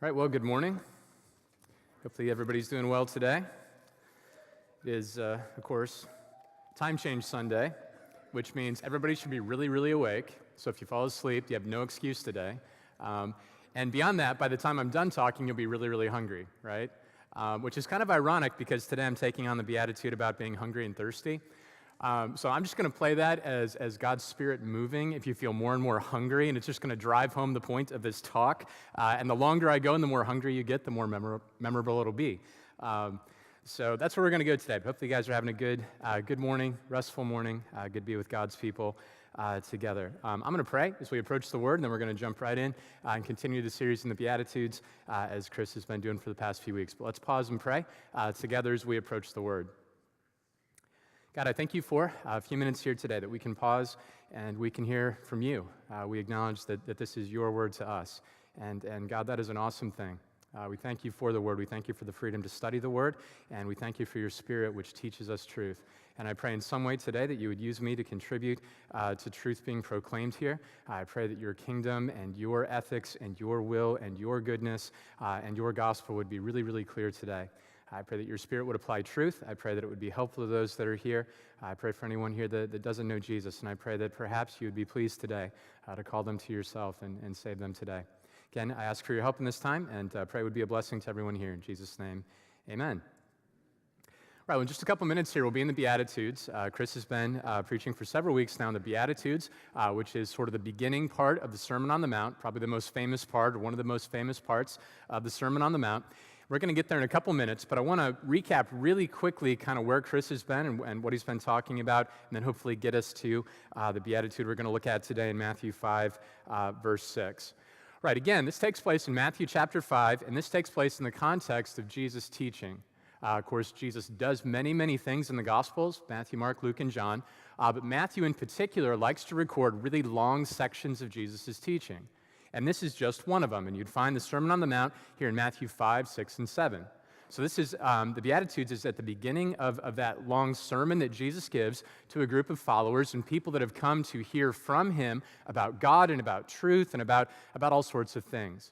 All right, well, good morning. Hopefully everybody's doing well today. It is, of course, Time Change Sunday, which means everybody should be really, really awake. So if you fall asleep, you have no excuse today. And beyond that, by the time I'm done talking, you'll be really, really hungry, right? Which is kind of ironic because today I'm taking on the beatitude about being hungry and thirsty. So I'm just going to play that as God's Spirit moving if you feel more and more hungry, and it's just going to drive home the point of this talk. And the longer I go and the more hungry you get, the more memorable it'll be. So that's where we're going to go today. But hopefully you guys are having a good morning, restful morning, good to be with God's people together. I'm going to pray as we approach the Word, and then we're going to jump right in and continue the series in the Beatitudes as Chris has been doing for the past few weeks. But let's pause and pray together as we approach the Word. God, I thank you for a few minutes here today that we can pause and we can hear from you. We acknowledge that this is your word to us. And God, that is an awesome thing. We thank you for the word. We thank you for the freedom to study the word. And we thank you for your Spirit, which teaches us truth. And I pray in some way today that you would use me to contribute to truth being proclaimed here. I pray that your kingdom and your ethics and your will and your goodness and your gospel would be really, really clear today. I pray that your Spirit would apply truth. I pray that it would be helpful to those that are here. I pray for anyone here that doesn't know Jesus, and I pray that perhaps you would be pleased today to call them to yourself and save them today. Again, I ask for your help in this time, and pray it would be a blessing to everyone here. In Jesus' name, amen. Right, well, in just a couple minutes here, we'll be in the Beatitudes. Chris has been preaching for several weeks now on the Beatitudes, which is sort of the beginning part of the Sermon on the Mount, probably the most famous part, or one of the most famous parts of the Sermon on the Mount. We're going to get there in a couple minutes, but I want to recap really quickly kind of where Chris has been and what he's been talking about, and then hopefully get us to the Beatitude we're going to look at today in Matthew 5, verse 6. Right, again, this takes place in Matthew chapter 5, and this takes place in the context of Jesus' teaching. Of course, Jesus does many, many things in the Gospels, Matthew, Mark, Luke, and John, but Matthew in particular likes to record really long sections of Jesus' teaching. And this is just one of them, and you'd find the Sermon on the Mount here in Matthew 5, 6, and 7. So this is, the Beatitudes is at the beginning of that long sermon that Jesus gives to a group of followers and people that have come to hear from him about God and about truth and about all sorts of things.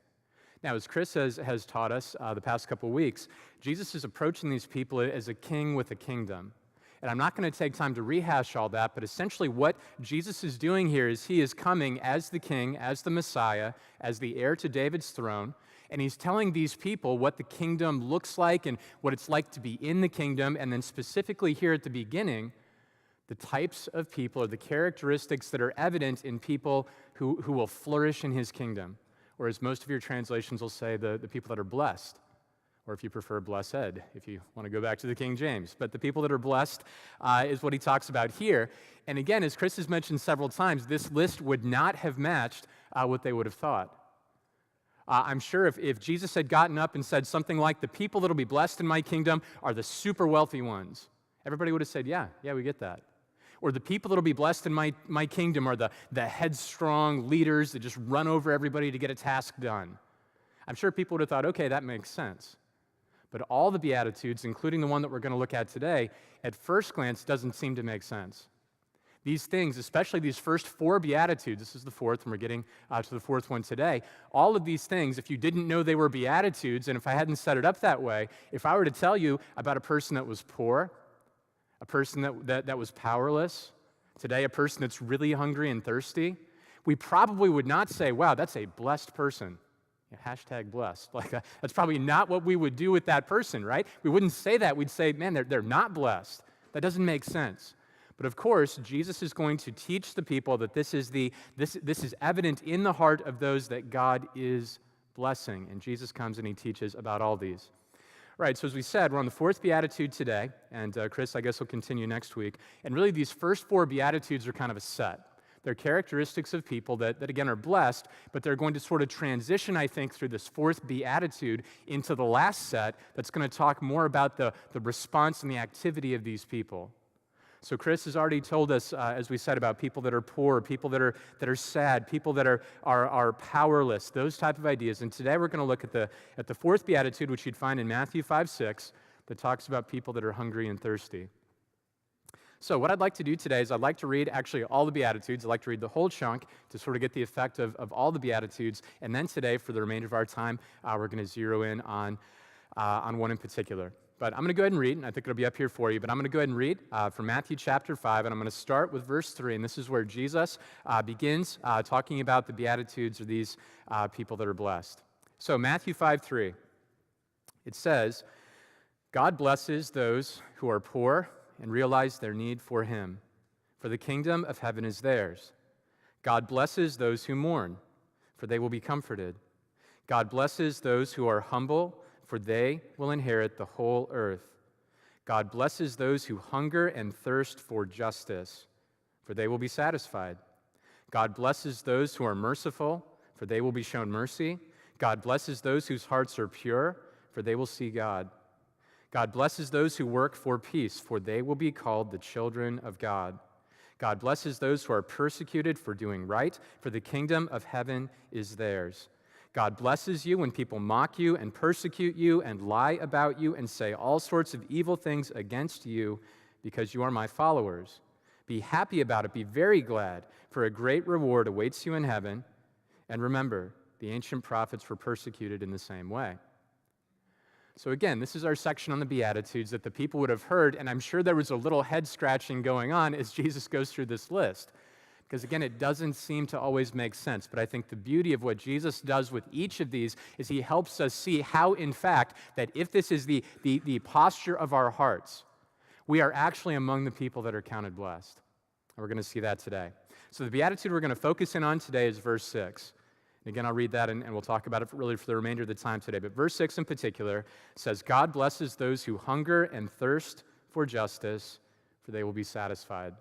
Now, as Chris has taught us the past couple weeks, Jesus is approaching these people as a king with a kingdom. And I'm not going to take time to rehash all that, but essentially what Jesus is doing here is he is coming as the king, as the Messiah, as the heir to David's throne, and he's telling these people what the kingdom looks like and what it's like to be in the kingdom, and then specifically here at the beginning, the types of people or the characteristics that are evident in people who will flourish in his kingdom, or as most of your translations will say, the people that are blessed. Or if you prefer, blessed, if you want to go back to the King James. But the people that are blessed is what he talks about here. And again, as Chris has mentioned several times, this list would not have matched what they would have thought. I'm sure if Jesus had gotten up and said something like, the people that will be blessed in my kingdom are the super wealthy ones, everybody would have said, yeah, we get that. Or the people that will be blessed in my kingdom are the headstrong leaders that just run over everybody to get a task done. I'm sure people would have thought, okay, that makes sense. But all the Beatitudes, including the one that we're going to look at today, at first glance doesn't seem to make sense. These things, especially these first four Beatitudes, this is the fourth, and we're getting to the fourth one today, all of these things, if you didn't know they were Beatitudes, and if I hadn't set it up that way, if I were to tell you about a person that was poor, a person that was powerless, today a person that's really hungry and thirsty, we probably would not say, wow, that's a blessed person. Hashtag blessed. That's probably not what we would do with that person, right? We wouldn't say that. We'd say, man, they're not blessed. That doesn't make sense. But of course, Jesus is going to teach the people that this is evident in the heart of those that God is blessing. And Jesus comes and he teaches about all these. Right, so as we said, we're on the fourth Beatitude today, and Chris, I guess, will continue next week. And really, these first four Beatitudes are kind of a set. They're characteristics of people that again, are blessed, but they're going to sort of transition, I think, through this fourth Beatitude into the last set that's going to talk more about the response and the activity of these people. So Chris has already told us, as we said, about people that are poor, people that are sad, people that are powerless, those type of ideas. And today we're going to look at the fourth Beatitude, which you'd find in Matthew 5, 6, that talks about people that are hungry and thirsty. So what I'd like to do today is I'd like to read actually all the Beatitudes. I'd like to read the whole chunk to sort of get the effect of all the Beatitudes. And then today, for the remainder of our time, we're going to zero in on one in particular. But I'm going to go ahead and read, and I think it'll be up here for you, but I'm going to go ahead and read from Matthew chapter 5, and I'm going to start with verse 3, and this is where Jesus begins talking about the Beatitudes, or these people that are blessed. So Matthew 5:3, it says, God blesses those who are poor and realize their need for him, for the kingdom of heaven is theirs. God blesses those who mourn, for they will be comforted. God blesses those who are humble, for they will inherit the whole earth. God blesses those who hunger and thirst for justice, for they will be satisfied. God blesses those who are merciful, for they will be shown mercy. God blesses those whose hearts are pure, for they will see God. God blesses those who work for peace, for they will be called the children of God. God blesses those who are persecuted for doing right, for the kingdom of heaven is theirs. God blesses you when people mock you and persecute you and lie about you and say all sorts of evil things against you because you are my followers. Be happy about it. Be very glad, for a great reward awaits you in heaven. And remember, the ancient prophets were persecuted in the same way. So again, this is our section on the Beatitudes that the people would have heard, and I'm sure there was a little head-scratching going on as Jesus goes through this list. Because again, it doesn't seem to always make sense, but I think the beauty of what Jesus does with each of these is he helps us see how, in fact, that if this is the posture of our hearts, we are actually among the people that are counted blessed. And we're going to see that today. So the Beatitude we're going to focus in on today is verse 6. And again, I'll read that and we'll talk about it really for the remainder of the time today. But verse 6 in particular says, God blesses those who hunger and thirst for justice, for they will be satisfied.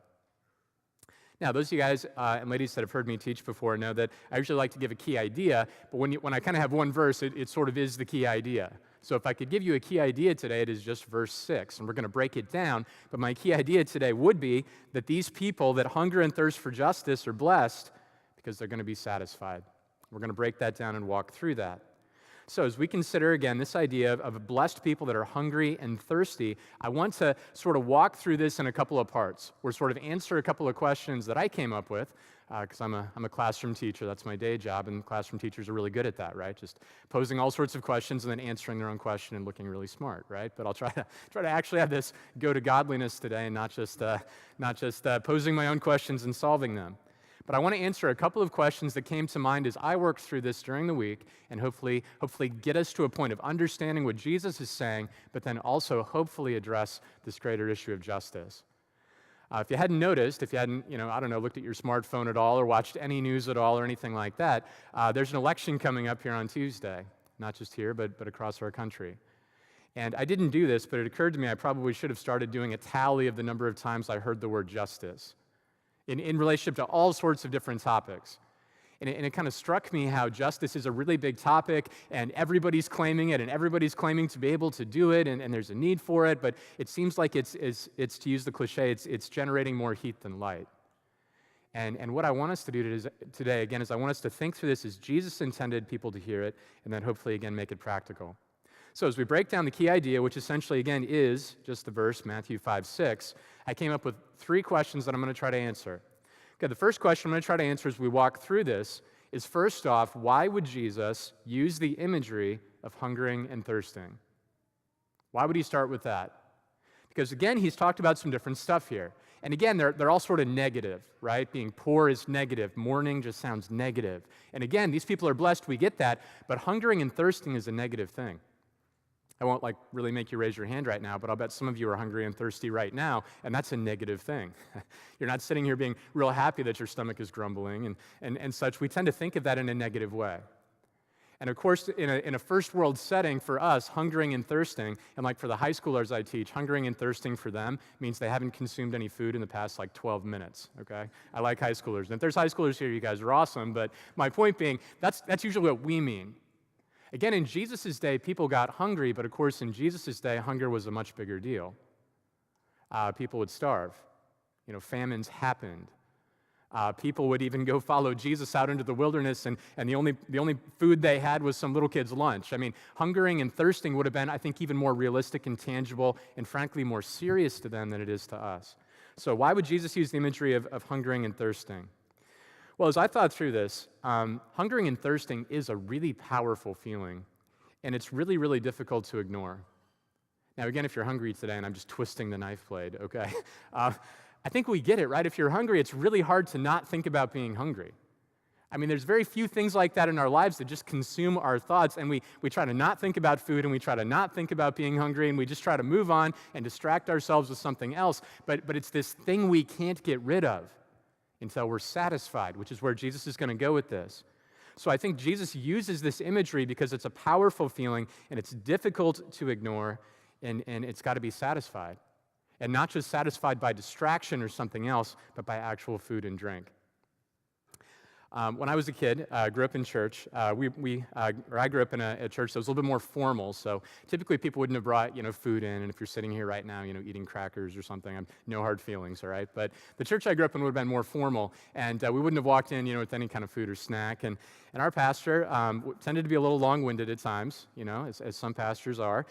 Now, those of you guys and ladies that have heard me teach before know that I usually like to give a key idea, but when I kind of have one verse, it sort of is the key idea. So if I could give you a key idea today, it is just verse 6, and we're going to break it down. But my key idea today would be that these people that hunger and thirst for justice are blessed because they're going to be satisfied. We're going to break that down and walk through that. So as we consider, again, this idea of blessed people that are hungry and thirsty, I want to sort of walk through this in a couple of parts, or sort of answer a couple of questions that I came up with, because I'm a classroom teacher. That's my day job, and classroom teachers are really good at that, right? Just posing all sorts of questions and then answering their own question and looking really smart, right? But I'll try to actually have this go to godliness today and not just posing my own questions and solving them. But I want to answer a couple of questions that came to mind as I worked through this during the week and hopefully get us to a point of understanding what Jesus is saying, but then also hopefully address this greater issue of justice. If you hadn't noticed, if you hadn't, looked at your smartphone at all or watched any news at all or anything like that, there's an election coming up here on Tuesday, not just here, but across our country. And I didn't do this, but it occurred to me I probably should have started doing a tally of the number of times I heard the word justice in relationship to all sorts of different topics. And it kind of struck me how justice is a really big topic, and everybody's claiming it, and everybody's claiming to be able to do it, and there's a need for it, but it seems like it's to use the cliche, it's generating more heat than light. And what I want us to do today, again, is I want us to think through this as Jesus intended people to hear it, and then hopefully, again, make it practical. So as we break down the key idea, which essentially, again, is just the verse, Matthew 5:6, I came up with 3 questions that I'm going to try to answer. Okay, the first question I'm going to try to answer as we walk through this is, first off, why would Jesus use the imagery of hungering and thirsting? Why would he start with that? Because, again, he's talked about some different stuff here. And again, they're all sort of negative, right? Being poor is negative. Mourning just sounds negative. And again, these people are blessed, we get that, but hungering and thirsting is a negative thing. I won't really make you raise your hand right now, but I'll bet some of you are hungry and thirsty right now, and that's a negative thing. You're not sitting here being real happy that your stomach is grumbling and such. We tend to think of that in a negative way. And of course, in a first world setting for us, hungering and thirsting, and like for the high schoolers I teach, hungering and thirsting for them means they haven't consumed any food in the past 12 minutes, okay? I like high schoolers. And if there's high schoolers here, you guys are awesome, but my point being, that's usually what we mean. Again, in Jesus' day, people got hungry, but of course, in Jesus' day, hunger was a much bigger deal. People would starve. Famines happened. People would even go follow Jesus out into the wilderness, and the only food they had was some little kid's lunch. I mean, hungering and thirsting would have been, I think, even more realistic and tangible, and frankly, more serious to them than it is to us. So why would Jesus use the imagery of hungering and thirsting? Well, as I thought through this, hungering and thirsting is a really powerful feeling, and it's really, really difficult to ignore. Now, again, if you're hungry today, and I'm just twisting the knife blade, okay? I think we get it, right? If you're hungry, it's really hard to not think about being hungry. I mean, there's very few things like that in our lives that just consume our thoughts, and we try to not think about food, and we try to not think about being hungry, and we just try to move on and distract ourselves with something else. But it's this thing we can't get rid of until we're satisfied, which is where Jesus is going to go with this. So I think Jesus uses this imagery because it's a powerful feeling, and it's difficult to ignore, and it's got to be satisfied. And not just satisfied by distraction or something else, but by actual food and drink. When I was a kid, I grew up in church. I grew up in a church that was a little bit more formal. So typically, people wouldn't have brought food in. And if you're sitting here right now, eating crackers or something, no hard feelings, all right. But the church I grew up in would have been more formal, and we wouldn't have walked in, with any kind of food or snack. And our pastor tended to be a little long-winded at times, as some pastors are.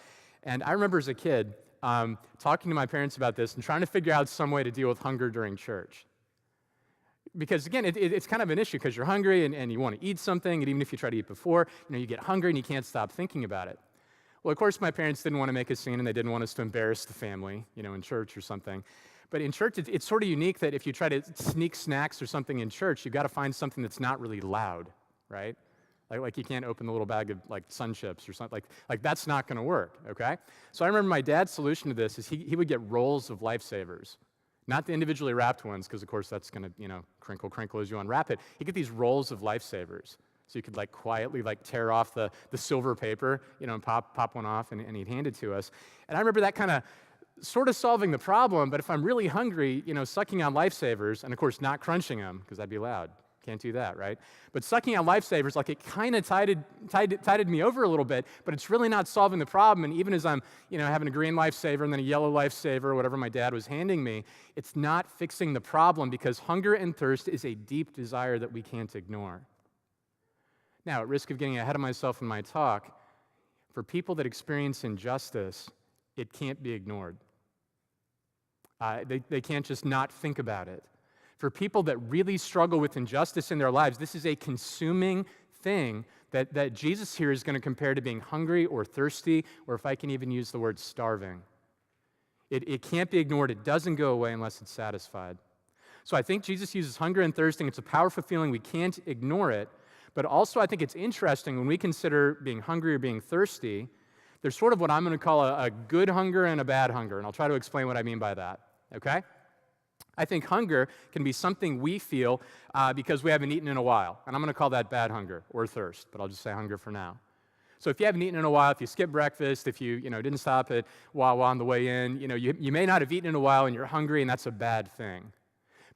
And I remember as a kid talking to my parents about this and trying to figure out some way to deal with hunger during church. Because, again, it's kind of an issue because you're hungry and you want to eat something, and even if you try to eat before, you get hungry and you can't stop thinking about it. Well, of course, my parents didn't want to make a scene, and they didn't want us to embarrass the family, in church or something. But in church, it's sort of unique that if you try to sneak snacks or something in church, you've got to find something that's not really loud, right? Like you can't open the little bag of Sun Chips or something. Like that's not going to work, okay? So I remember my dad's solution to this is he would get rolls of Lifesavers. Not the individually wrapped ones, because of course that's going to, crinkle as you unwrap it. You get these rolls of Lifesavers. So you could quietly tear off the silver paper, and pop one off, and he'd hand it to us. And I remember that kind of sort of solving the problem, but if I'm really hungry, sucking on Lifesavers, and of course not crunching them, because that'd be loud. Can't do that, right? But sucking on Lifesavers, it kind of tided me over a little bit, but it's really not solving the problem. And even as I'm, having a green Lifesaver and then a yellow Lifesaver, or whatever my dad was handing me, it's not fixing the problem because hunger and thirst is a deep desire that we can't ignore. Now, at risk of getting ahead of myself in my talk, for people that experience injustice, it can't be ignored. They can't just not think about it. For people that really struggle with injustice in their lives, this is a consuming thing that Jesus here is going to compare to being hungry or thirsty, or if I can even use the word starving. It can't be ignored. It doesn't go away unless it's satisfied. So I think Jesus uses hunger and thirsting. It's a powerful feeling. We can't ignore it. But also I think it's interesting when we consider being hungry or being thirsty, there's sort of what I'm going to call a good hunger and a bad hunger, and I'll try to explain what I mean by that, okay? I think hunger can be something we feel because we haven't eaten in a while. And I'm going to call that bad hunger or thirst, but I'll just say hunger for now. So if you haven't eaten in a while, if you skipped breakfast, if you didn't stop at Wawa on the way in, you may not have eaten in a while and you're hungry, and that's a bad thing.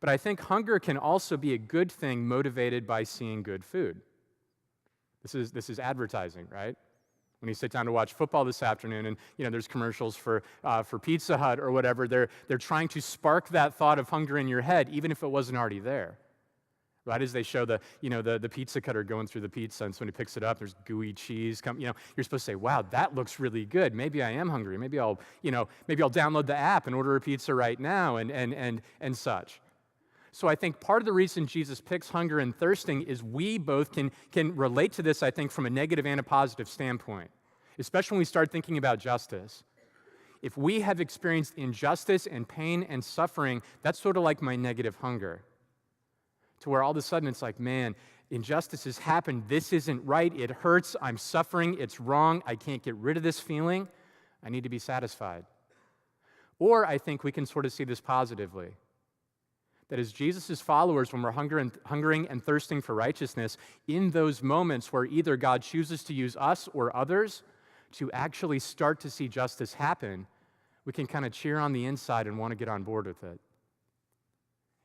But I think hunger can also be a good thing motivated by seeing good food. This is advertising, right? When you sit down to watch football this afternoon and, there's commercials for Pizza Hut or whatever, they're trying to spark that thought of hunger in your head, even if it wasn't already there. Right as they show the pizza cutter going through the pizza, and so when he picks it up, there's gooey cheese. You're supposed to say, wow, that looks really good. Maybe I am hungry. Maybe I'll download the app and order a pizza right now and such. So I think part of the reason Jesus picks hunger and thirsting is we both can relate to this, I think, from a negative and a positive standpoint, especially when we start thinking about justice. If we have experienced injustice and pain and suffering, that's sort of like my negative hunger, to where all of a sudden it's like, man, injustice has happened. This isn't right. It hurts. I'm suffering. It's wrong. I can't get rid of this feeling. I need to be satisfied. Or I think we can sort of see this positively. That as Jesus' followers, when we're hungering and thirsting for righteousness, in those moments where either God chooses to use us or others to actually start to see justice happen, we can kind of cheer on the inside and want to get on board with it.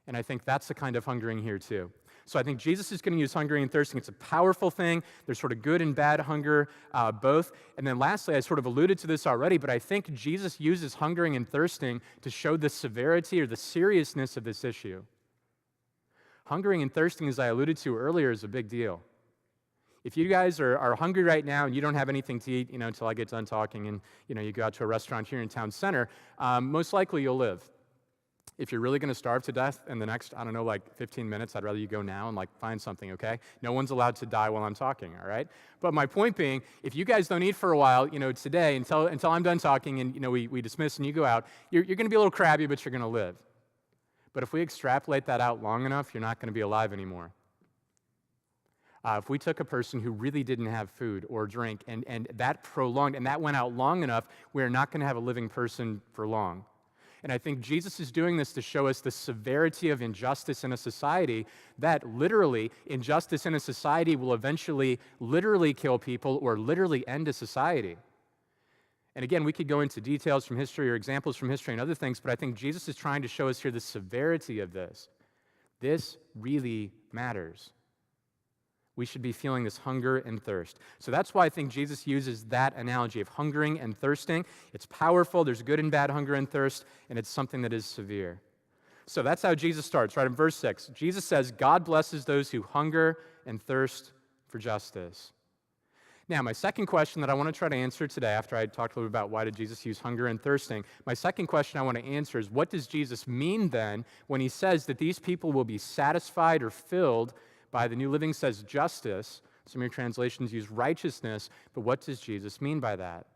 And I think that's the kind of hungering here too. So I think Jesus is going to use hungering and thirsting. It's a powerful thing. There's sort of good and bad hunger, both. And then lastly, I sort of alluded to this already, but I think Jesus uses hungering and thirsting to show the severity or the seriousness of this issue. Hungering and thirsting, as I alluded to earlier, is a big deal. If you guys are hungry right now and you don't have anything to eat, until I get done talking, and you go out to a restaurant here in town center, most likely you'll live. If you're really going to starve to death in the next, 15 minutes, I'd rather you go now and find something, okay? No one's allowed to die while I'm talking, all right? But my point being, if you guys don't eat for a while, today, until I'm done talking and, we dismiss and you go out, you're going to be a little crabby, but you're going to live. But if we extrapolate that out long enough, you're not going to be alive anymore. If we took a person who really didn't have food or drink and that prolonged, and that went out long enough, we're not going to have a living person for long. And I think Jesus is doing this to show us the severity of injustice in a society, that literally injustice in a society will eventually literally kill people or literally end a society. And again, we could go into details from history or examples from history and other things, but I think Jesus is trying to show us here the severity of this. This really matters. We should be feeling this hunger and thirst. So that's why I think Jesus uses that analogy of hungering and thirsting. It's powerful, there's good and bad hunger and thirst, and it's something that is severe. So that's how Jesus starts, right in verse 6. Jesus says, God blesses those who hunger and thirst for justice. Now, my second question that I want to try to answer today, after I talked a little bit about why did Jesus use hunger and thirsting, my second question I want to answer is, what does Jesus mean then when he says that these people will be satisfied or filled by, the New Living says justice, some of your translations use righteousness, but what does Jesus mean by that?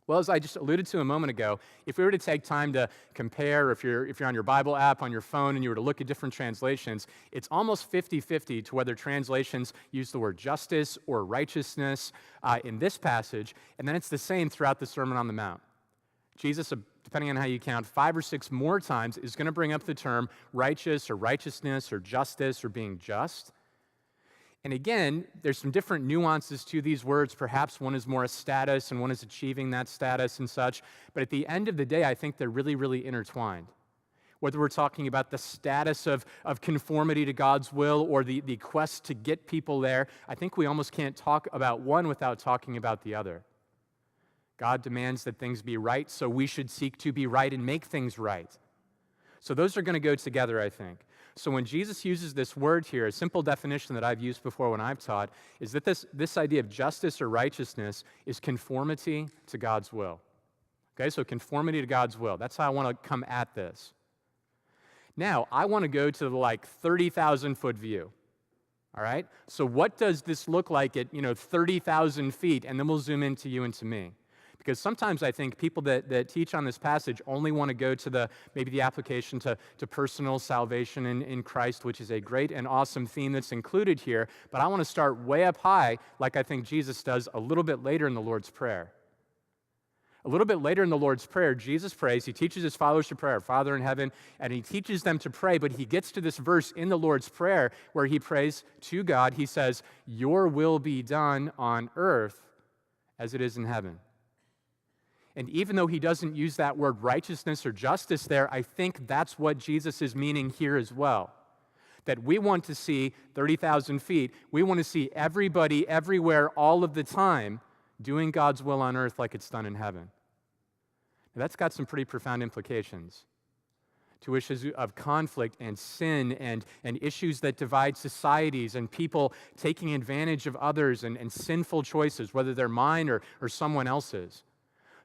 Well, as I just alluded to a moment ago, if we were to take time to compare, if you're on your Bible app on your phone and you were to look at different translations, it's almost 50-50 to whether translations use the word justice or righteousness in this passage, and then it's the same throughout the Sermon on the Mount. Jesus, depending on how you count, 5 or 6 more times is going to bring up the term righteous or righteousness or justice or being just. And again, there's some different nuances to these words. Perhaps one is more a status and one is achieving that status and such. But at the end of the day, I think they're really, really intertwined. Whether we're talking about the status of conformity to God's will or the quest to get people there, I think we almost can't talk about one without talking about the other. God demands that things be right, so we should seek to be right and make things right. So those are going to go together, I think. So when Jesus uses this word here, a simple definition that I've used before when I've taught is that this idea of justice or righteousness is conformity to God's will. Okay, so conformity to God's will. That's how I want to come at this. Now, I want to go to the 30,000-foot view. All right? So what does this look like at 30,000 feet? And then we'll zoom into you and to me. Because sometimes I think people that teach on this passage only want to go to maybe the application to personal salvation in Christ, which is a great and awesome theme that's included here. But I want to start way up high, like I think Jesus does a little bit later in the Lord's Prayer. A little bit later in the Lord's Prayer, Jesus prays. He teaches his followers to pray, our Father in heaven, and he teaches them to pray, but he gets to this verse in the Lord's Prayer where he prays to God. He says, "Your will be done on earth as it is in heaven." And even though he doesn't use that word righteousness or justice there, I think that's what Jesus is meaning here as well. That we want to see 30,000 feet. We want to see everybody, everywhere, all of the time, doing God's will on earth like it's done in heaven. Now, that's got some pretty profound implications to issues of conflict and sin and issues that divide societies and people taking advantage of others and sinful choices, whether they're mine or someone else's.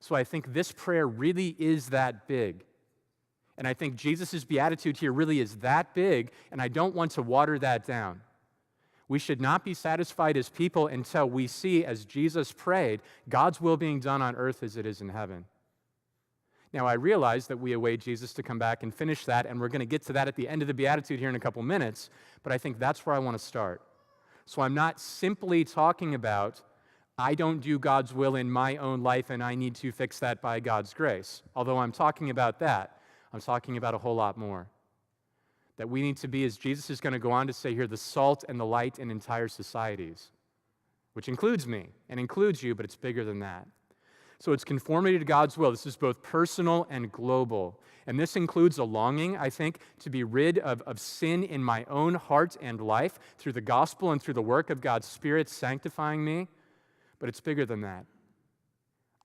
So I think this prayer really is that big. And I think Jesus' beatitude here really is that big, and I don't want to water that down. We should not be satisfied as people until we see, as Jesus prayed, God's will being done on earth as it is in heaven. Now, I realize that we await Jesus to come back and finish that, and we're going to get to that at the end of the beatitude here in a couple minutes, but I think that's where I want to start. So I'm not simply talking about I don't do God's will in my own life and I need to fix that by God's grace. Although I'm talking about that, I'm talking about a whole lot more. That we need to be, as Jesus is going to go on to say here, the salt and the light in entire societies, which includes me and includes you, but it's bigger than that. So it's conformity to God's will. This is both personal and global. And this includes a longing, I think, to be rid of sin in my own heart and life through the gospel and through the work of God's Spirit sanctifying me. But it's bigger than that.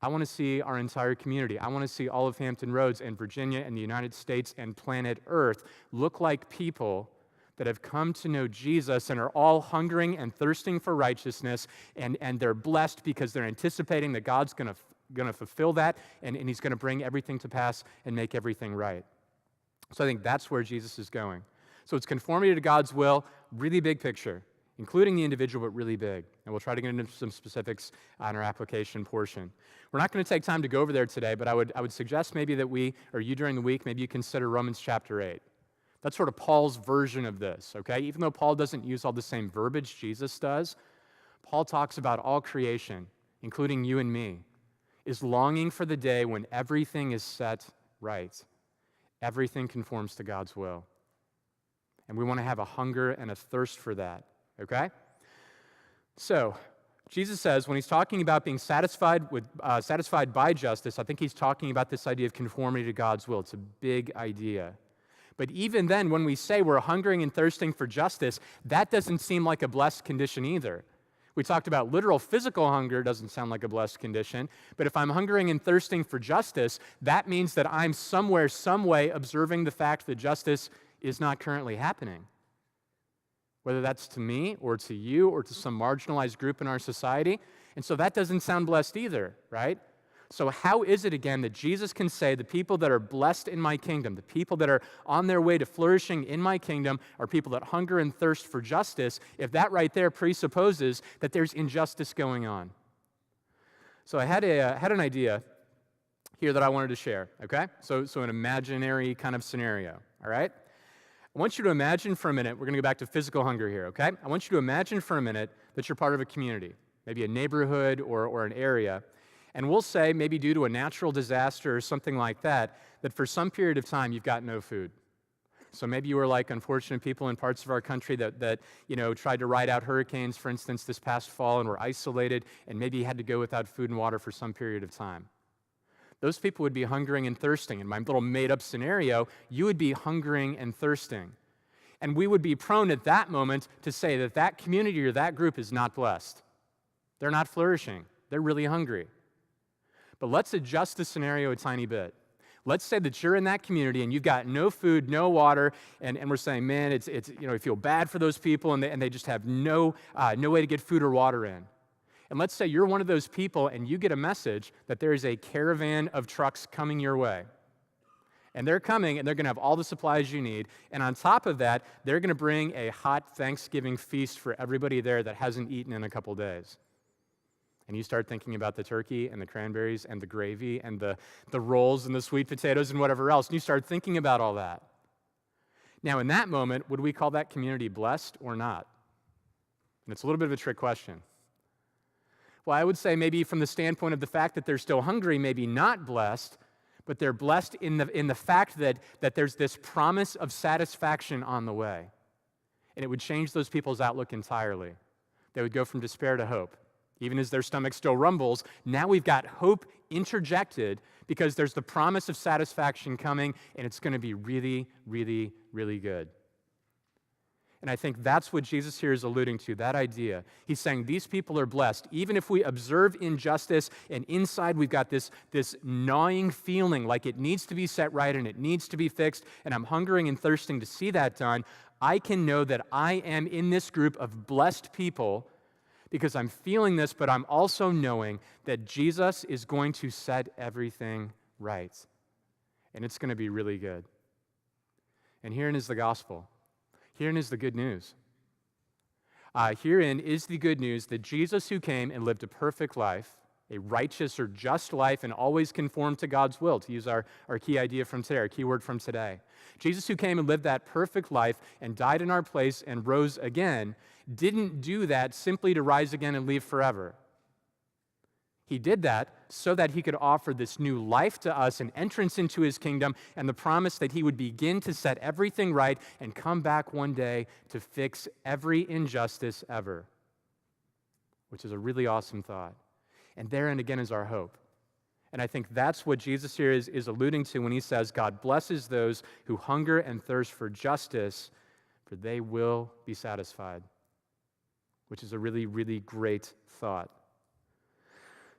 I want to see our entire community. I want to see all of Hampton Roads and Virginia and the United States and planet Earth look like people that have come to know Jesus and are all hungering and thirsting for righteousness, and they're blessed because they're anticipating that God's going to fulfill that, and he's going to bring everything to pass and make everything right. So I think that's where Jesus is going. So it's conformity to God's will, really big picture, including the individual, but really big. And we'll try to get into some specifics on our application portion. We're not going to take time to go over there today, but I would suggest maybe that you during the week, maybe you consider Romans chapter 8. That's sort of Paul's version of this, okay? Even though Paul doesn't use all the same verbiage Jesus does, Paul talks about all creation, including you and me, is longing for the day when everything is set right. Everything conforms to God's will. And we want to have a hunger and a thirst for that, okay? So, Jesus says when he's talking about being satisfied by justice, I think he's talking about this idea of conformity to God's will. It's a big idea. But even then, when we say we're hungering and thirsting for justice, that doesn't seem like a blessed condition either. We talked about literal physical hunger, doesn't sound like a blessed condition, but if I'm hungering and thirsting for justice, that means that I'm somewhere, some way observing the fact that justice is not currently happening. Whether that's to me or to you or to some marginalized group in our society. And so that doesn't sound blessed either, right? So how is it again that Jesus can say the people that are blessed in my kingdom, the people that are on their way to flourishing in my kingdom are people that hunger and thirst for justice, if that right there presupposes that there's injustice going on? So I had an idea here that I wanted to share, okay? So an imaginary kind of scenario, all right? I want you to imagine for a minute, we're going to go back to physical hunger here, okay? I want you to imagine for a minute that you're part of a community, maybe a neighborhood or an area, and we'll say maybe due to a natural disaster or something like that, that for some period of time you've got no food. So maybe you were like unfortunate people in parts of our country that tried to ride out hurricanes, for instance, this past fall and were isolated and maybe had to go without food and water for some period of time. Those people would be hungering and thirsting. In my little made-up scenario, you would be hungering and thirsting. And we would be prone at that moment to say that that community or that group is not blessed. They're not flourishing. They're really hungry. But let's adjust the scenario a tiny bit. Let's say that you're in that community and you've got no food, no water, and we're saying, man, it's I feel bad for those people and they just have no way to get food or water in. And let's say you're one of those people and you get a message that there is a caravan of trucks coming your way. And they're coming and they're going to have all the supplies you need. And on top of that, they're going to bring a hot Thanksgiving feast for everybody there that hasn't eaten in a couple days. And you start thinking about the turkey and the cranberries and the gravy and the rolls and the sweet potatoes and whatever else. And you start thinking about all that. Now, in that moment, would we call that community blessed or not? And it's a little bit of a trick question. Well, I would say maybe from the standpoint of the fact that they're still hungry, maybe not blessed, but they're blessed in the fact that there's this promise of satisfaction on the way. And it would change those people's outlook entirely. They would go from despair to hope. Even as their stomach still rumbles, now we've got hope interjected because there's the promise of satisfaction coming, and it's going to be really, really, really good. And I think that's what Jesus here is alluding to, that idea. He's saying these people are blessed. Even if we observe injustice and inside we've got this gnawing feeling like it needs to be set right and it needs to be fixed, and I'm hungering and thirsting to see that done, I can know that I am in this group of blessed people because I'm feeling this, but I'm also knowing that Jesus is going to set everything right. And it's going to be really good. And herein is the gospel. Herein is the good news. Herein is the good news that Jesus who came and lived a perfect life, a righteous or just life, and always conformed to God's will, to use our key idea from today, our key word from today. Jesus who came and lived that perfect life and died in our place and rose again, didn't do that simply to rise again and live forever. He did that so that he could offer this new life to us, an entrance into his kingdom, and the promise that he would begin to set everything right and come back one day to fix every injustice ever, which is a really awesome thought. And therein again is our hope. And I think that's what Jesus here is alluding to when he says, God blesses those who hunger and thirst for justice, for they will be satisfied, which is a really, really great thought.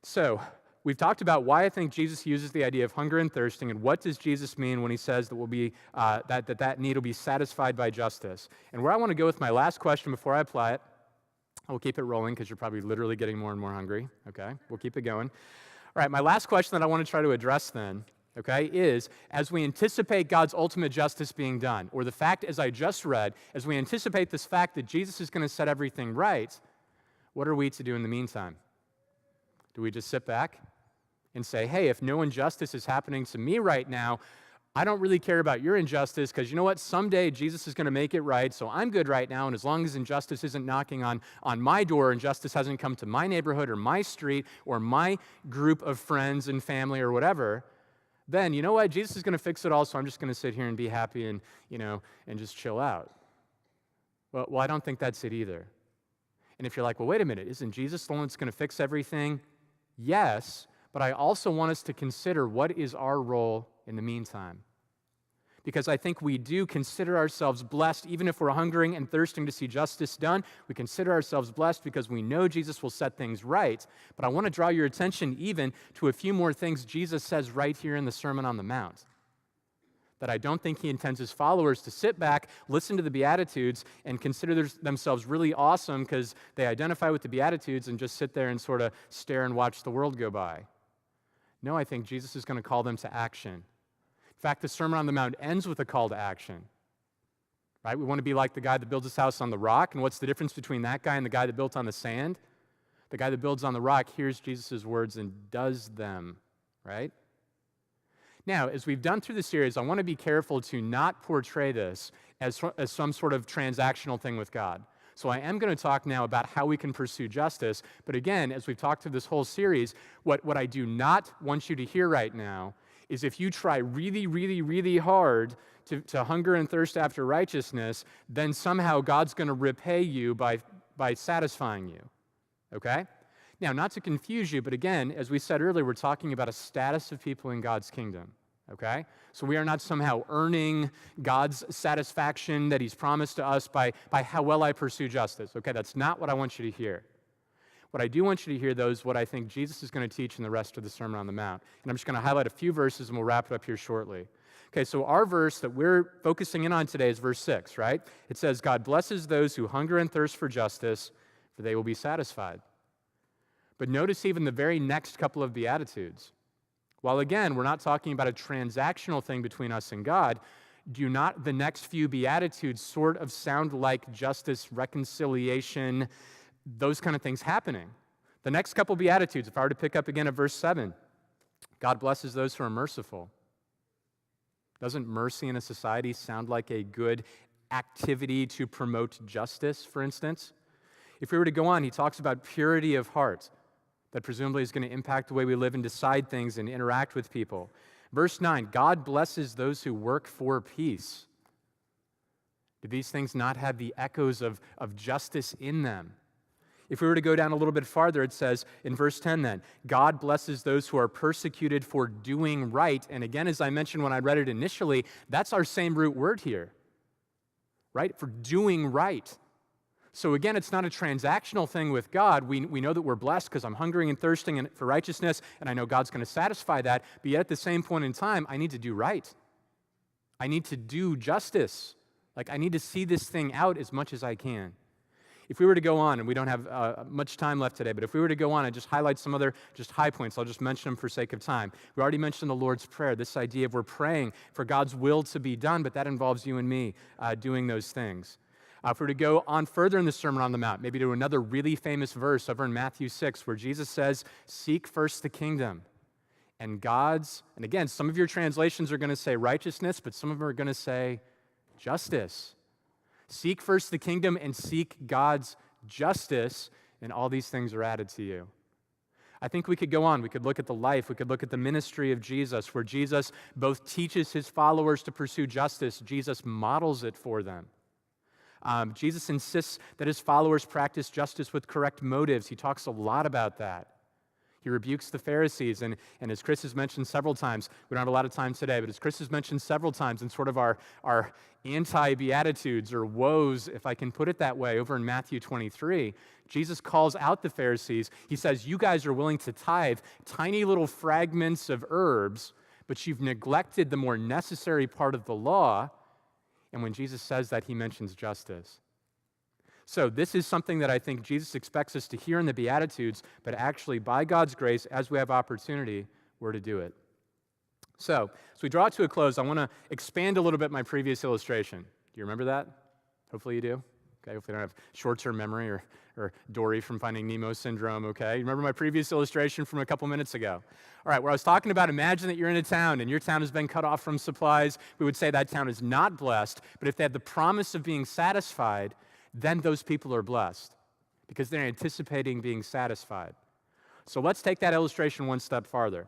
So, we've talked about why I think Jesus uses the idea of hunger and thirsting, and what does Jesus mean when he says that we'll be that need will be satisfied by justice. And where I want to go with my last question before I apply it, we'll keep it rolling because you're probably literally getting more and more hungry. Okay, we'll keep it going. All right, my last question that I want to try to address then okay, is as we anticipate God's ultimate justice being done, or the fact, as I just read, as we anticipate this fact that Jesus is going to set everything right, what are we to do in the meantime? Do we just sit back and say, hey, if no injustice is happening to me right now, I don't really care about your injustice because you know what? Someday Jesus is going to make it right, so I'm good right now, and as long as injustice isn't knocking on my door, injustice hasn't come to my neighborhood or my street or my group of friends and family or whatever, then you know what? Jesus is going to fix it all, so I'm just going to sit here and be happy and, and just chill out. Well, I don't think that's it either. And if you're like, well, wait a minute, isn't Jesus the one that's going to fix everything? Yes, but I also want us to consider what is our role in the meantime. Because I think we do consider ourselves blessed, even if we're hungering and thirsting to see justice done. We consider ourselves blessed because we know Jesus will set things right. But I want to draw your attention even to a few more things Jesus says right here in the Sermon on the Mount. That I don't think he intends his followers to sit back, listen to the Beatitudes, and consider themselves really awesome because they identify with the Beatitudes and just sit there and sort of stare and watch the world go by. No, I think Jesus is going to call them to action. In fact, the Sermon on the Mount ends with a call to action. Right? We want to be like the guy that builds his house on the rock, and what's the difference between that guy and the guy that built on the sand? The guy that builds on the rock hears Jesus' words and does them, right? Now, as we've done through the series, I want to be careful to not portray this as some sort of transactional thing with God. So I am going to talk now about how we can pursue justice. But again, as we've talked through this whole series, what I do not want you to hear right now is if you try really, really, really hard to hunger and thirst after righteousness, then somehow God's going to repay you by satisfying you, okay? Now, not to confuse you, but again, as we said earlier, we're talking about a status of people in God's kingdom, okay? So we are not somehow earning God's satisfaction that he's promised to us by how well I pursue justice, okay? That's not what I want you to hear. What I do want you to hear, though, is what I think Jesus is going to teach in the rest of the Sermon on the Mount. And I'm just going to highlight a few verses, and we'll wrap it up here shortly. Okay, so our verse that we're focusing in on today is verse 6, right? It says, God blesses those who hunger and thirst for justice, for they will be satisfied. But notice even the very next couple of Beatitudes. While again, we're not talking about a transactional thing between us and God, do not the next few Beatitudes sort of sound like justice, reconciliation, those kind of things happening? The next couple Beatitudes, if I were to pick up again at verse 7, God blesses those who are merciful. Doesn't mercy in a society sound like a good activity to promote justice, for instance? If we were to go on, he talks about purity of heart, that presumably is going to impact the way we live and decide things and interact with people. Verse 9, God blesses those who work for peace. Do these things not have the echoes of justice in them? If we were to go down a little bit farther, it says in verse 10 then, God blesses those who are persecuted for doing right. And again, as I mentioned when I read it initially, that's our same root word here, right? For doing right. So again, it's not a transactional thing with God. We know that we're blessed because I'm hungering and thirsting for righteousness, and I know God's going to satisfy that. But yet at the same point in time, I need to do right. I need to do justice. Like I need to see this thing out as much as I can. If we were to go on, and we don't have much time left today, but if we were to go on and just highlight some other just high points, I'll just mention them for sake of time. We already mentioned the Lord's Prayer, this idea of we're praying for God's will to be done, but that involves you and me doing those things. If we were to go on further in the Sermon on the Mount, maybe to another really famous verse over in Matthew 6, where Jesus says, seek first the kingdom. And again, some of your translations are going to say righteousness, but some of them are going to say justice. Seek first the kingdom and seek God's justice, and all these things are added to you. I think we could go on. We could look at the life. We could look at the ministry of Jesus, where Jesus both teaches his followers to pursue justice. Jesus models it for them. Jesus insists that his followers practice justice with correct motives. He talks a lot about that. He rebukes the Pharisees, and as Chris has mentioned several times, we don't have a lot of time today, but as Chris has mentioned several times in sort of our anti-beatitudes or woes, if I can put it that way, over in Matthew 23, Jesus calls out the Pharisees. He says, you guys are willing to tithe tiny little fragments of herbs, but you've neglected the more necessary part of the law. And when Jesus says that, he mentions justice. So this is something that I think Jesus expects us to hear in the Beatitudes, but actually, by God's grace, as we have opportunity, we're to do it. So, as we draw it to a close, I want to expand a little bit my previous illustration. Do you remember that? Hopefully you do. Okay, hopefully you don't have short-term memory or Dory from Finding Nemo syndrome, okay? You remember my previous illustration from a couple minutes ago? All right, where I was talking about, imagine that you're in a town and your town has been cut off from supplies. We would say that town is not blessed, but if they have the promise of being satisfied, then those people are blessed because they're anticipating being satisfied. So let's take that illustration one step farther.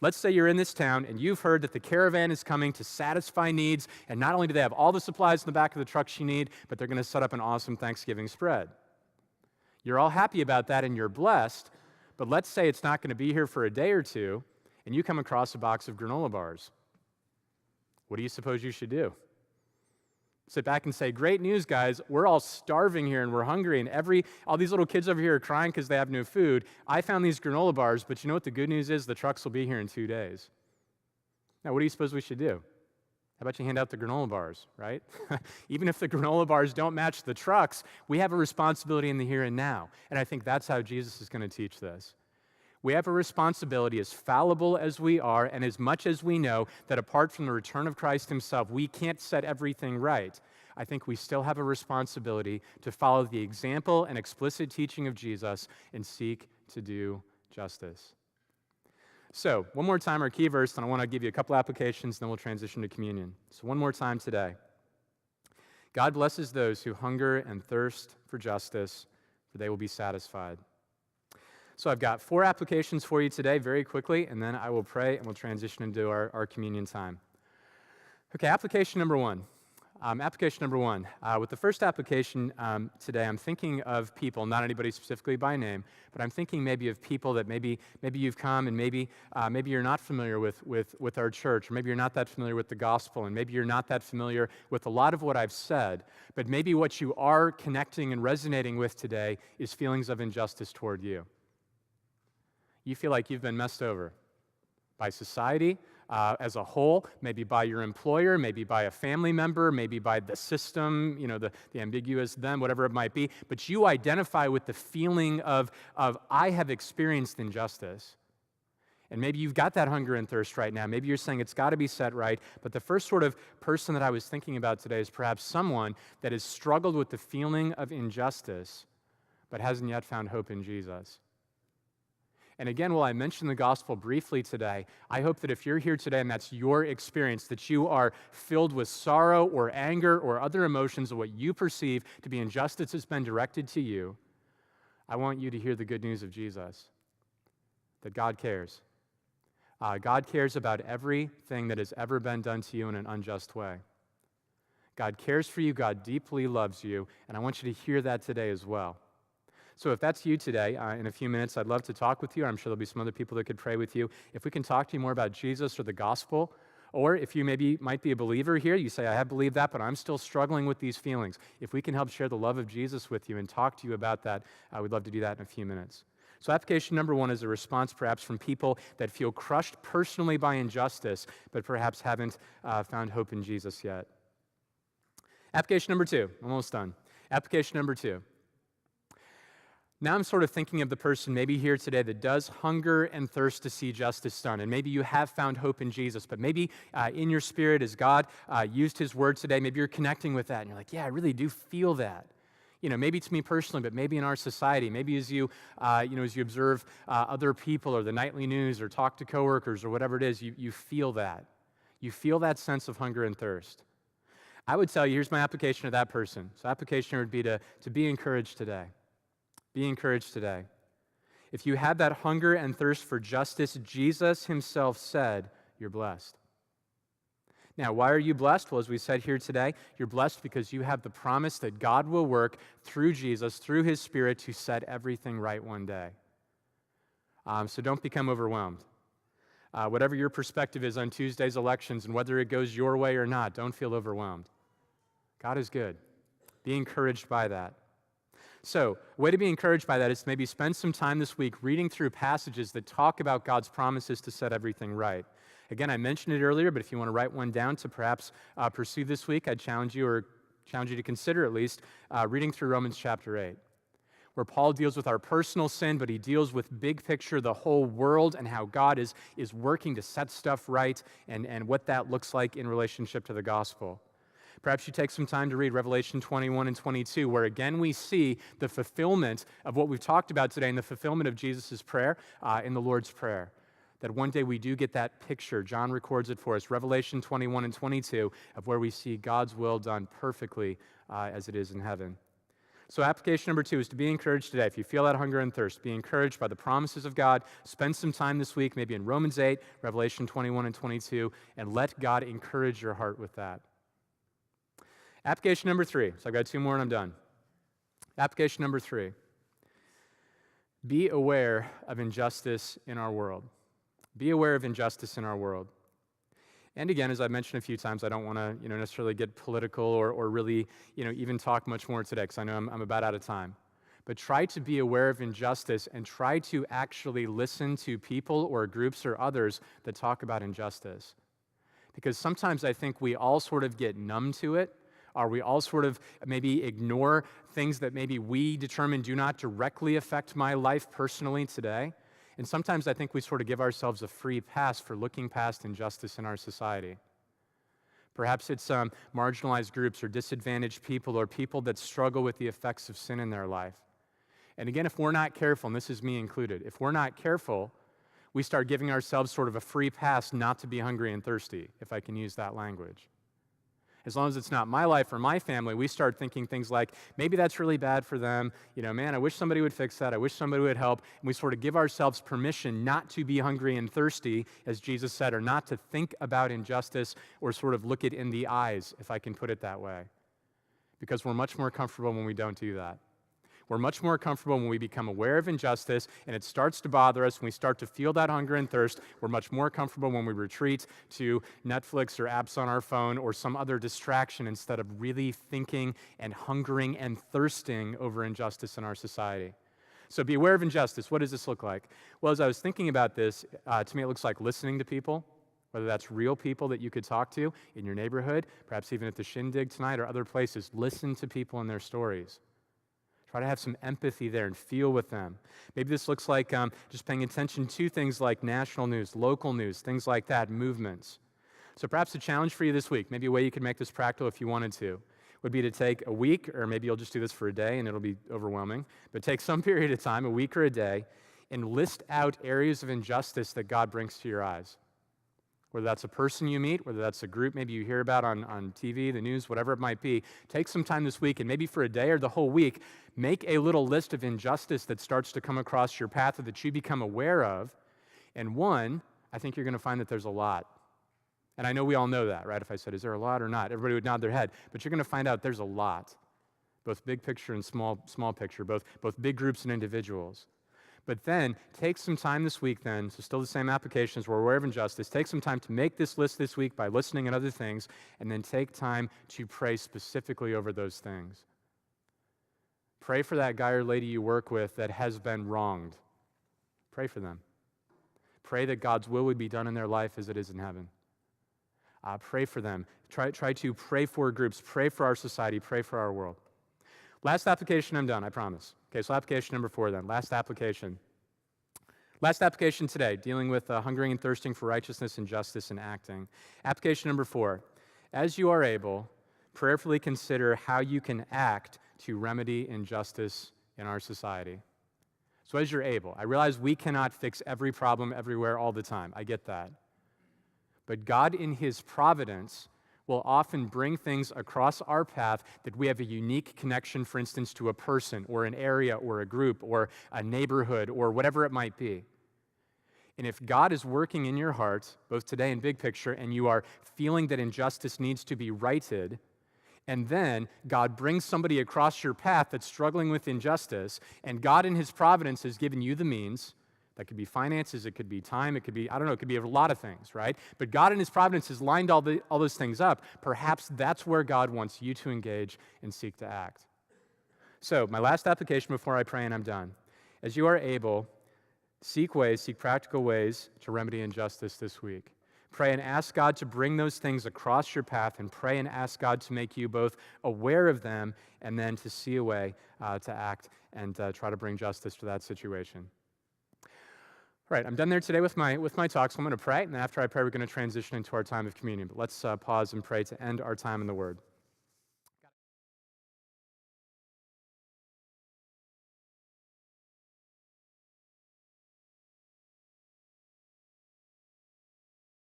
Let's say you're in this town and you've heard that the caravan is coming to satisfy needs, and not only do they have all the supplies in the back of the trucks you need, but they're going to set up an awesome Thanksgiving spread. You're all happy about that and you're blessed, but let's say it's not going to be here for a day or two, and you come across a box of granola bars. What do you suppose you should do? Sit back and say, great news, guys. We're all starving here and we're hungry, and all these little kids over here are crying because they have no food. I found these granola bars, but you know what the good news is? The trucks will be here in 2 days. Now, what do you suppose we should do? How about you hand out the granola bars, right? Even if the granola bars don't match the trucks, we have a responsibility in the here and now. And I think that's how Jesus is going to teach this. We have a responsibility, as fallible as we are, and as much as we know that apart from the return of Christ himself, we can't set everything right. I think we still have a responsibility to follow the example and explicit teaching of Jesus and seek to do justice. So, one more time, our key verse, and I want to give you a couple applications, then we'll transition to communion. So one more time today. God blesses those who hunger and thirst for justice, for they will be satisfied. So I've got 4 applications for you today very quickly, and then I will pray and we'll transition into our communion time. Okay, application number one. With the first application today, I'm thinking of people, not anybody specifically by name, but I'm thinking maybe of people that maybe you've come and maybe you're not familiar with our church, or maybe you're not that familiar with the gospel, and maybe you're not that familiar with a lot of what I've said, but maybe what you are connecting and resonating with today is feelings of injustice toward you. You feel like you've been messed over by society as a whole, maybe by your employer, maybe by a family member, maybe by the system, the ambiguous them, whatever it might be, but you identify with the feeling of I have experienced injustice. And maybe you've got that hunger and thirst right now. Maybe you're saying it's got to be set right, but the first sort of person that I was thinking about today is perhaps someone that has struggled with the feeling of injustice, but hasn't yet found hope in Jesus. And again, while I mentioned the gospel briefly today, I hope that if you're here today and that's your experience, that you are filled with sorrow or anger or other emotions of what you perceive to be injustice that's been directed to you, I want you to hear the good news of Jesus, that God cares. God cares about everything that has ever been done to you in an unjust way. God cares for you, God deeply loves you, and I want you to hear that today as well. So if that's you today, in a few minutes, I'd love to talk with you. I'm sure there'll be some other people that could pray with you. If we can talk to you more about Jesus or the gospel, or if you might be a believer here, you say, I have believed that, but I'm still struggling with these feelings. If we can help share the love of Jesus with you and talk to you about that, we'd love to do that in a few minutes. So application number one is a response perhaps from people that feel crushed personally by injustice, but perhaps haven't found hope in Jesus yet. Application number two, almost done. Application number two. Now I'm sort of thinking of the person maybe here today that does hunger and thirst to see justice done. And maybe you have found hope in Jesus, but maybe in your spirit as God used his word today, maybe you're connecting with that and you're like, yeah, I really do feel that. Maybe it's me personally, but maybe in our society, maybe as you observe other people or the nightly news or talk to coworkers or whatever it is, you feel that. You feel that sense of hunger and thirst. I would tell you, here's my application to that person. So application would be to be encouraged today. Be encouraged today. If you have that hunger and thirst for justice, Jesus himself said, you're blessed. Now, why are you blessed? Well, as we said here today, you're blessed because you have the promise that God will work through Jesus, through his Spirit, to set everything right one day. So don't become overwhelmed. Whatever your perspective is on Tuesday's elections and whether it goes your way or not, don't feel overwhelmed. God is good. Be encouraged by that. So, a way to be encouraged by that is to maybe spend some time this week reading through passages that talk about God's promises to set everything right. Again, I mentioned it earlier, but if you want to write one down to perhaps pursue this week, I'd challenge you to consider at least reading through Romans chapter 8, where Paul deals with our personal sin, but he deals with big picture, the whole world, and how God is working to set stuff right and what that looks like in relationship to the gospel. Perhaps you take some time to read Revelation 21 and 22, where again we see the fulfillment of what we've talked about today and the fulfillment of Jesus' prayer in the Lord's Prayer. That one day we do get that picture. John records it for us, Revelation 21 and 22, of where we see God's will done perfectly as it is in heaven. So application number 2 is to be encouraged today. If you feel that hunger and thirst, be encouraged by the promises of God. Spend some time this week, maybe in Romans 8, Revelation 21 and 22, and let God encourage your heart with that. Application number 3. So I've got 2 more and I'm done. Application number 3. Be aware of injustice in our world. Be aware of injustice in our world. And again, as I mentioned a few times, I don't want to necessarily get political or really even talk much more today because I know I'm about out of time. But try to be aware of injustice and try to actually listen to people or groups or others that talk about injustice. Because sometimes I think we all sort of get numb to it, or we all sort of maybe ignore things that maybe we determine do not directly affect my life personally today. And sometimes I think we sort of give ourselves a free pass for looking past injustice in our society. Perhaps it's marginalized groups or disadvantaged people or people that struggle with the effects of sin in their life. And again, if we're not careful, and this is me included, if we're not careful, we start giving ourselves sort of a free pass not to be hungry and thirsty, if I can use that language. As long as it's not my life or my family, we start thinking things like, maybe that's really bad for them. Man, I wish somebody would fix that. I wish somebody would help. And we sort of give ourselves permission not to be hungry and thirsty, as Jesus said, or not to think about injustice or sort of look it in the eyes, if I can put it that way. Because we're much more comfortable when we don't do that. We're much more comfortable when we become aware of injustice and it starts to bother us, when we start to feel that hunger and thirst. We're much more comfortable when we retreat to Netflix or apps on our phone or some other distraction instead of really thinking and hungering and thirsting over injustice in our society. So be aware of injustice. What does this look like? Well, as I was thinking about this, to me it looks like listening to people, whether that's real people that you could talk to in your neighborhood, perhaps even at the Shindig tonight or other places. Listen to people and their stories. Try to have some empathy there and feel with them. Maybe this looks like just paying attention to things like national news, local news, things like that, movements. So perhaps a challenge for you this week, maybe a way you could make this practical if you wanted to, would be to take a week, or maybe you'll just do this for a day and it'll be overwhelming, but take some period of time, a week or a day, and list out areas of injustice that God brings to your eyes. Whether that's a person you meet, whether that's a group maybe you hear about on TV, the news, whatever it might be, take some time this week and maybe for a day or the whole week, make a little list of injustice that starts to come across your path or that you become aware of. And one, I think you're going to find that there's a lot. And I know we all know that, right? If I said, is there a lot or not? Everybody would nod their head. But you're going to find out there's a lot, both big picture and small picture, both big groups and individuals. But then, take some time this week then, so still the same applications, we're aware of injustice, take some time to make this list this week by listening and other things, and then take time to pray specifically over those things. Pray for that guy or lady you work with that has been wronged. Pray for them. Pray that God's will would be done in their life as it is in heaven. Pray for them. Try to pray for groups, pray for our society, pray for our world. Last application, I'm done, I promise. Okay, so application number 4 then, last application. Last application today, dealing with hungering and thirsting for righteousness and justice and acting. Application number 4, as you are able, prayerfully consider how you can act to remedy injustice in our society. So as you're able, I realize we cannot fix every problem everywhere all the time, I get that. But God in His providence will often bring things across our path that we have a unique connection, for instance, to a person or an area or a group or a neighborhood or whatever it might be. And if God is working in your heart, both today and big picture, and you are feeling that injustice needs to be righted, and then God brings somebody across your path that's struggling with injustice, and God in His providence has given you the means. That could be finances, it could be time, it could be, it could be a lot of things, right? But God in His providence has lined all those things up. Perhaps that's where God wants you to engage and seek to act. So, my last application before I pray and I'm done. As you are able, seek practical ways to remedy injustice this week. Pray and ask God to bring those things across your path, and pray and ask God to make you both aware of them and then to see a way to act and try to bring justice to that situation. All right, I'm done there today with my talk, so I'm going to pray, and after I pray, we're going to transition into our time of communion. But let's pause and pray to end our time in the Word.